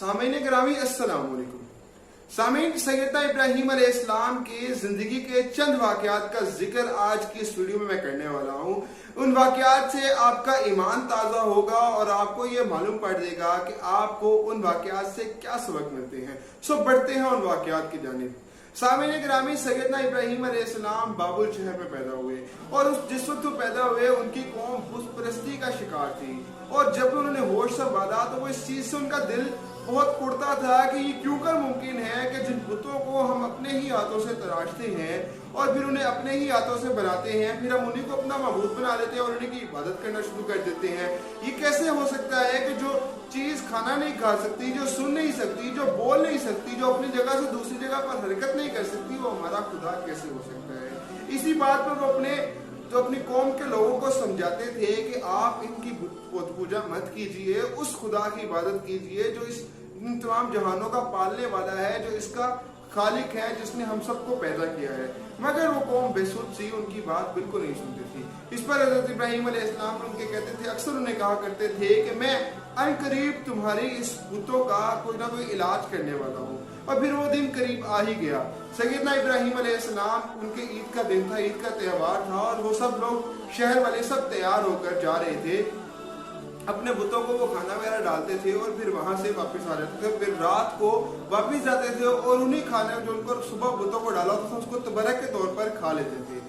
सामीन गिरामी अस्सलाम वालेकुम। सामीन, सैयदना इब्राहीम अलैहिस्सलाम की जिंदगी के चंद वाकयात का जिक्र आज की इस वीडियो में मैं करने वाला हूँ। उन वाकयात से आपका ईमान ताज़ा होगा और आपको ये मालूम पड़ जाएगा कि आपको उन वाकयात से क्या सबक मिलते हैं। सो बढ़ते हैं उन वाकयात की जानिब। सामीन गिरामी, सैयदना इब्राहीम अलैहिस्सलाम बाबुल शहर में पैदा हुए और जिस वक्त वो पैदा हुए उनकी कौम बुत परस्ती का शिकार थी। और जब उन्होंने होश संभाला तो वो इस चीज से उनका दिल बहुत उड़ता था कि ये क्यों कर मुमकिन है कि जिन बुतों को हम अपने ही हाथों से तराशते हैं और फिर उन्हें अपने ही हाथों से बनाते हैं, फिर हम उन्हीं को अपना माबूद बना लेते हैं और उन्हीं की इबादत करना शुरू कर देते हैं। ये कैसे हो सकता है कि जो चीज खाना नहीं खा सकती, जो सुन नहीं सकती, जो बोल नहीं सकती, जो अपनी जगह से दूसरी जगह पर हरकत नहीं कर सकती, वो हमारा खुदा कैसे हो सकता है। इसी बात पर वो अपनी कौम के लोगों को समझाते थे कि आप इनकी पूजा मत कीजिए, उस खुदा की इबादत कीजिए जो इस तमाम जहानों का पालने वाला है, जो इसका खालिक है, जिसने हम सबको पैदा किया है। मगर वो कौम बेसुध सी, उनकी बात बिल्कुल नहीं सुनती थी। इस पर हज़रत इब्राहीम अलैहिस्सलाम उनके कहते थे, अक्सर उन्हें कहा करते थे कि मैं अनकरीब तुम्हारी इस बुतों का कोई ना कोई इलाज करने वाला हूँ। और फिर वो दिन करीब आ ही गया। सैयदना इब्राहीम अलैहिस्सलाम, उनके ईद का दिन था, ईद का त्योहार था और वो सब लोग शहर वाले सब तैयार होकर जा रहे थे। अपने बुतों को वो खाना वगैरह डालते थे और फिर वहां से वापस आ जाते थे। फिर रात को वापस जाते थे और उन्हीं खाने जो उनको सुबह बुतों को डाला था उसको तबरक के तौर पर खा लेते थे।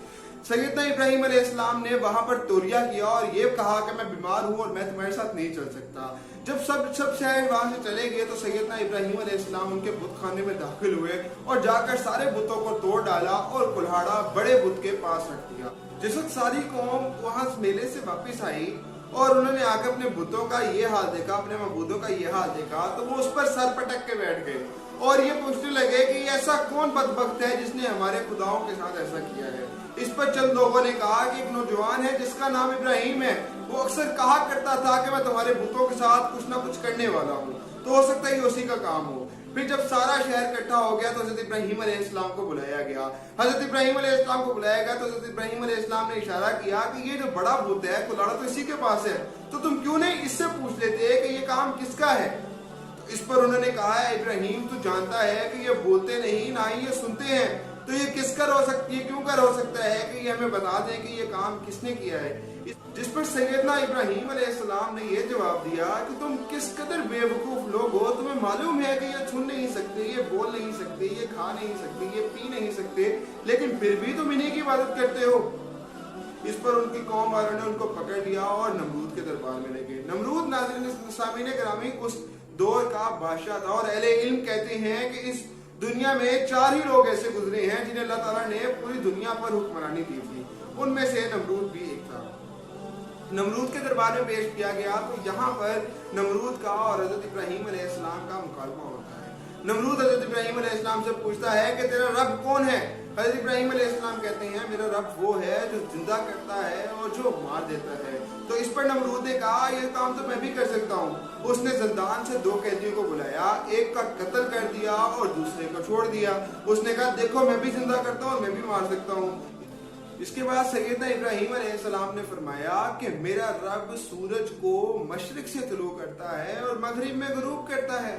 सैयदना इब्राहीम अलैहिस्सलाम ने वहां पर तोरिया किया और ये कहा कि मैं बीमार हूँ और मैं तुम्हारे साथ नहीं चल सकता। जब सब शहर वहां से चले गए तो सैयदना इब्राहीम अलैहिस्सलाम उनके बुत खाने में दाखिल हुए और जाकर सारे बुतों को तोड़ डाला और कुल्हाड़ा बड़े बुत के पास रख दिया। जिस वक्त सारी कौम वहां मेले से वापस आई और उन्होंने आकर अपने बुतों का ये हाल देखा, अपने मबूदों का ये हाल देखा, तो वो उस पर सर पटक के बैठ गए और ये पूछने लगे कि ऐसा कौन बदबख्त है जिसने हमारे खुदाओं के साथ ऐसा किया है। इस पर चंद लोगों ने कहा कि एक नौजवान है जिसका नाम इब्राहीम है, वो अक्सर कहा करता था कि मैं तुम्हारे बुतों के साथ कुछ ना कुछ करने वाला हूँ, तो हो सकता है ये उसी का काम हो। फिर जब सारा शहर इकट्ठा हो गया तो हज़रत इब्राहीम अलैहिस्सलाम को बुलाया गया। हज़रत इब्राहीम अलैहिस्सलाम को बुलाया गया तो हज़रत इब्राहीम अलैहिस्सलाम ने इशारा किया कि ये जो बड़ा बुत है, कुल्हाड़ा तो इसी के पास है, तो तुम क्यों नहीं इससे पूछ लेते कि ये काम किसका है। तो इस पर उन्होंने कहा, इब्राहीम तू जानता है कि ये बोलते नहीं ना ही ये सुनते हैं, तो ये किस कर हो सकती है, क्यों कर हो सकता है कि ये हमें बता दें कि ये काम किसने किया है। जिस पर सैयदना इब्राहीम अलैहिस्सलाम ने ये जवाब दिया कि तुम किस कदर बेवकूफ लोग हो, तुम्हें मालूम है कि ये सुन नहीं सकते, ये बोल नहीं सकते, ये खा नहीं सकते, ये पी नहीं सकते, लेकिन फिर भी तुम इन्हीं की इबादत करते हो। इस पर उनकी कौम वालों ने उनको पकड़ लिया और नमरूद के दरबार में ले गए। नमरूद नाज़रीन सामीन गिरामी उस दौर का बादशाह था और अहले इल्म कहते हैं कि इस दुनिया में 4 ही लोग ऐसे गुजरे हैं जिन्हें अल्लाह ताला ने पूरी दुनिया पर हुक्मरानी दी थी। उनमें से नमरूद भी एक था। नमरूद के दरबार में पेश किया गया तो यहाँ पर नमरूद का और हज़रत इब्राहीम अलैहिस्सलाम का मुकालमा होता है। नमरूद हज़रत इब्राहीम अलैहिस्सलाम से पूछता है कि तेरा रब कौन है। हज़रत इब्राहीम अलैहिस्सलाम कहते हैं, मेरा रब वो है जो जिंदा करता है और जो मार देता है। तो इस पर नमरूद ने कहा, ये काम तो मैं भी कर सकता हूँ। उसने जिंदान से 2 कैदियों को बुलाया, एक का कत्ल कर दिया और दूसरे को छोड़ दिया। उसने कहा, देखो मैं भी जिंदा करता हूँ और मैं भी मार सकता हूँ। इसके बाद सैयदना इब्राहीम अलैहिस्सलाम ने फरमाया कि मेरा रब सूरज को मशरिक से तुलू करता है और मगरिब में गुरूब करता है।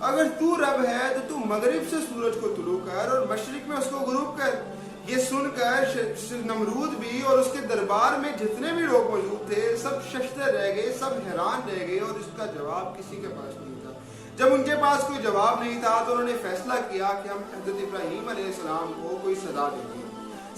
अगर तू रब है तो तू मगरिब से सूरज को तुलू कर और मशरिक में उसको गुरूब कर। ये सुनकर नमरूद भी और उसके दरबार में जितने भी लोग मौजूद थे सब शश्तर रह गए, सब हैरान रह गए और इसका जवाब किसी के पास नहीं था। जब उनके पास कोई जवाब नहीं था तो उन्होंने फैसला किया कि हम हज़रत इब्राहीम अलैहिस्सलाम को कोई सजा देंगे।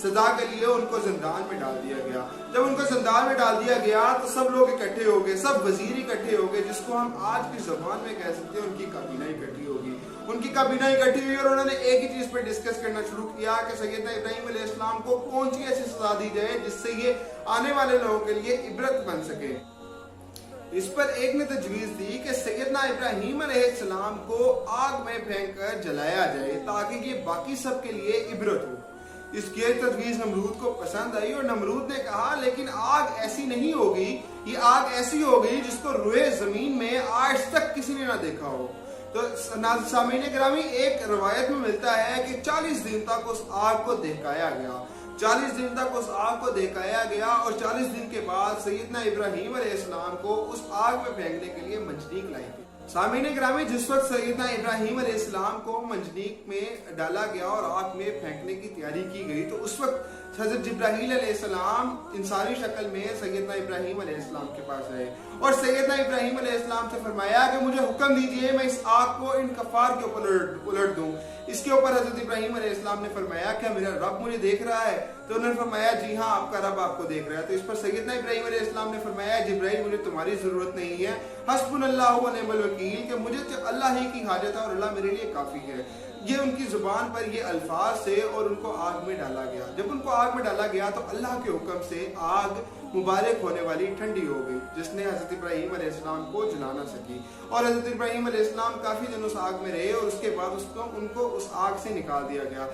सजा के लिए उनको जिंदान में डाल दिया गया। जब उनको जिंदान में डाल दिया गया तो सब लोग इकट्ठे हो गए, सब वजीर इकट्ठे हो गए, जिसको हम आज की जबान में कह सकते हैं उनकी काबीना इकट्ठी होगी। उनकी काबीना इकट्ठी हुई और उन्होंने एक ही चीज पर डिस्कस करना शुरू किया कि सैयदना इब्राहीम अलैहिस्सलाम को कौन सी ऐसी सजा दी जाए जिससे ये आने वाले लोगों के लिए इबरत बन सके। इस पर एक ने तजवीज दी कि सैयदना इब्राहीम अलैहिस्सलाम को आग में फेंक कर जलाया जाए ताकि ये बाकी सब के लिए इबरत हो। इसकी तजवीज नमरूद को पसंद आई और नमरूद ने कहा, लेकिन आग ऐसी नहीं होगी, ये आग ऐसी होगी जिसको रुए जमीन में आज तक किसी ने ना देखा हो। तो सामीन गिरामी, एक रवायत में मिलता है कि 40 दिन तक उस आग को दहकाया गया। 40 दिन तक उस आग को दहकाया गया और 40 दिन के बाद सैयदना इब्राहीम अलैहिस्सलाम को उस आग में फेंकने के लिए मंजनीक लाई थी। सामीन ग्रामी, जिस वक्त सैयदना इब्राहीम अलैहिस्सलाम को मंजनीक में डाला गया और आग में फेंकने की तैयारी की गई, तो उस वक्त हजरत जिब्राहील अलैहिस्सलाम इंसानी शक्ल में सैयदना इब्राहीम अलैहिस्सलाम के पास आए और सैयदना इब्राहीम अलैहिस्सलाम से फरमाया कि मुझे हुक्म दीजिए मैं इस आग को इन कफार के ऊपर उलट दूं। इसके ऊपर हजरत इब्राहीम अलैहिस्सलाम ने फरमाया क्या मेरा रब मुझे देख रहा है? तो उन्होंने फरमाया जी हाँ, आपका रब आपको देख रहा है। तो इस पर सैयदना इब्राहीम अलैहिस्सलाम ने फरमाया जिब्राईल, मुझे तुम्हारी जरूरत नहीं है, हस्बुनल्लाहु व निअमल वकील, कि मुझे तो अल्लाह ही की हाजत है और अल्लाह मेरे लिए काफी है। ये उनकी जुबान पर ये अल्फाज थे और उनको आग में डाला गया। जब उनको आग में डाला गया तो अल्लाह के हुक्म से आग मुबारक होने वाली ठंडी हो गई, जिसने हजरत इब्राहीम अलैहिस्सलाम को जला ना सकी। और हजरत इब्राहीम अलैहिस्सलाम काफी दिन उस आग में रहे और उसके बाद उनको उस आग से निकाल दिया गया।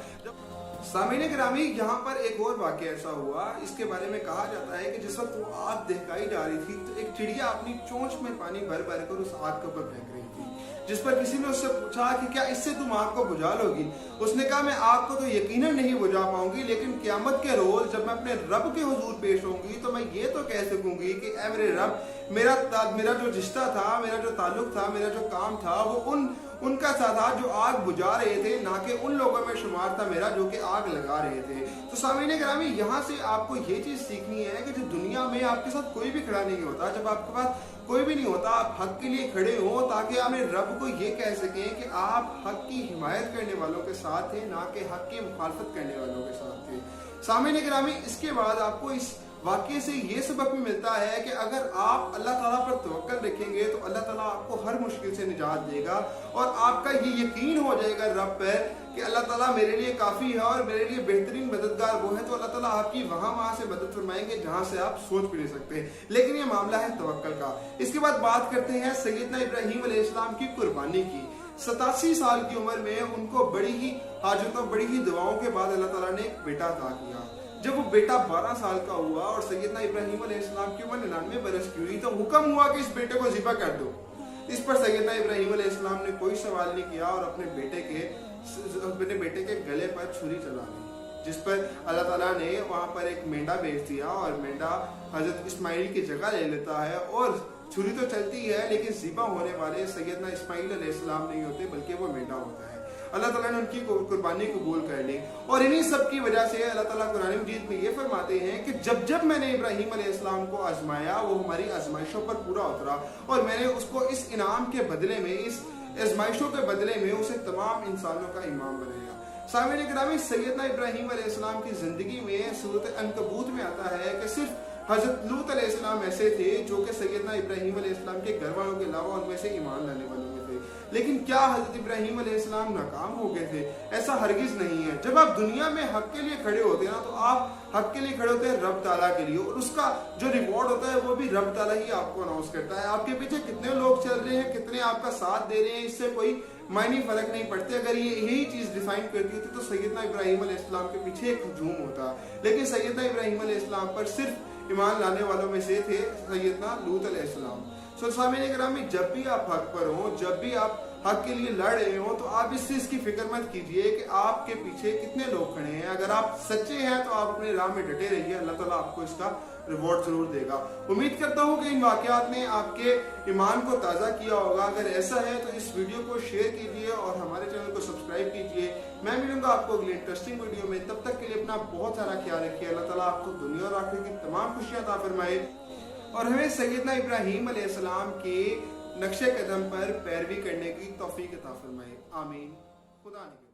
सामीन गिरामी, यहाँ पर एक और वाक़या ऐसा हुआ, इसके बारे में कहा जाता है कि जिस वक्त वो आग दहकाई जा रही थी तो एक चिड़िया अपनी चोंच में पानी भर भर कर उस आग के ऊपर फेंक रही थी, जिस पर किसी ने उससे पूछा कि क्या इससे तुम आग को बुझा लोगी? उसने कहा मैं आग को तो यकीनन नहीं बुझा पाऊंगी, लेकिन क़यामत के रोज जब मैं अपने रब के हुजूर पेश होंगी तो मैं ये तो कह सकूंगी कि ऐ मेरे रब, मेरा जो रिश्ता था, मेरा जो ताल्लुक था, मेरा जो काम था, वो उनका सा था जो आग बुझा रहे थे, ना कि उन लोगों में शुमार था मेरा जो कि आग लगा रहे थे। तो सामीन ग्रामी, यहाँ से आपको ये चीज सीखनी है कि जो दुनिया में आपके साथ कोई भी खड़ा नहीं होता, जब आपके पास कोई भी नहीं होता, आप हक के लिए खड़े हो ताकि आप रब को ये कह सकें कि आप हक की हिमायत करने वालों के साथ थे, ना कि हक की मुखालफत करने वालों के साथ थे। सामीन ग्रामी, इसके बाद आपको इस वाक़ये से ये सबक भी मिलता है कि अगर आप अल्लाह ताला पर तवक्कल रखेंगे तो अल्लाह ताला आपको हर मुश्किल से निजात देगा और आपका ये यकीन हो जाएगा रब पर कि अल्लाह ताला मेरे लिए काफ़ी है और मेरे लिए बेहतरीन मददगार वो है, तो अल्लाह ताला आपकी वहाँ से मदद फरमाएंगे जहाँ से आप सोच भी नहीं सकते। लेकिन ये मामला है तवक्कल का। इसके बाद बात करते हैं सैयदना इब्राहीम अलैहिस्सलाम की कुर्बानी की। 87 साल की उम्र में उनको बड़ी ही हाजतों, बड़ी ही दुआओं के बाद अल्लाह ताला ने एक बेटा अता किया। जब वो बेटा 12 साल का हुआ और सैयदना इब्राहीम अलैहिस्सलाम की उम्र 99 बरस की हुई, तो हुक्म हुआ कि इस बेटे को ज़िबा कर दो। इस पर सैयदना इब्राहीम अलैहिस्सलाम ने कोई सवाल नहीं किया और अपने बेटे के गले पर छुरी चला दी, जिस पर अल्लाह ताला ने वहां पर एक मेंढा भेज दिया और मेंढा हजरत इस्माइल की जगह ले लेता है और छुरी तो चलती है लेकिन ज़िबा होने वाले सैयदना इस्माइल अलैहिस्सलाम नहीं होते, बल्कि वो मेंढा होता है। अल्लाह ताला ने उनकी कुर्बानी कबूल कर ली और इन्हीं सब की वजह से अल्लाह ताला कुरान मजीद में ये फरमाते हैं कि जब मैंने इब्राहीम अलैहिस्सलाम को आजमाया, वो हमारी आजमाइशों पर पूरा उतरा और मैंने उसको इस इनाम के बदले में, इस आजमाइशों के बदले में उसे तमाम इंसानों का इमाम बनाया। सामीन गिरामी, सैयदना इब्राहीम अलैहिस्सलाम की जिंदगी में सूरत अनकबूत में आता है कि सिर्फ हजरत लूत अलैहिस्सलाम ऐसे थे जो कि सैयदना इब्राहीम अलैहिस्सलाम के घर वालों के अलावा उनमें से ईमान लाने वालों में थे। लेकिन क्या हजरत इब्राहीम अलैहिस्सलाम नाकाम हो गए थे? ऐसा हरगिज नहीं है। जब आप दुनिया में हक के लिए खड़े होते हैं ना, तो आप हक के लिए खड़े होते हैं रब ताला के लिए, और उसका जो रिवॉर्ड होता है वो भी रब ताला ही आपको अनाउंस करता है। आपके पीछे कितने लोग चल रहे हैं, कितने आपका साथ दे रहे हैं, इससे कोई मायने फर्क नहीं पड़ते। अगर ये यही चीज डिफाइन करती होती तो सैयदना इब्राहीम अलैहिस्सलाम के पीछे एक हुजूम होता, लेकिन सैयदना इब्राहीम अलैहिस्सलाम पर सिर्फ ईमान लाने वालों में से थे सैयदना लूत अलैहिस्सलाम। सो सामीन गिरामी, जब भी आप हक पर हो, जब भी आप हक के लिए लड़ रहे हो, तो आप इस चीज की फिक्र मत कीजिए कि आपके पीछे कितने लोग खड़े हैं। अगर आप सच्चे हैं तो आप अपने राह में डटे रहिए, अल्लाह ताला आपको इसका रिवॉर्ड जरूर देगा। उम्मीद करता हूँ कि इन वाकयात ने आपके ईमान को ताज़ा किया होगा। अगर ऐसा है तो इस वीडियो को शेयर कीजिए और हमारे चैनल को सब्सक्राइब कीजिए। मैं मिलूंगा आपको अगले इंटरेस्टिंग वीडियो में। तब तक के लिए अपना बहुत सारा ख्याल रखिए। अल्लाह ताला आपको दुनिया और आखिरत की तमाम खुशियां अता फरमाए और हमें सैयदना इब्राहीम अलैहिस्सलाम के नक्शे कदम पर पैरवी करने की तौफीक अता फरमाए। आमीन। खुदा ने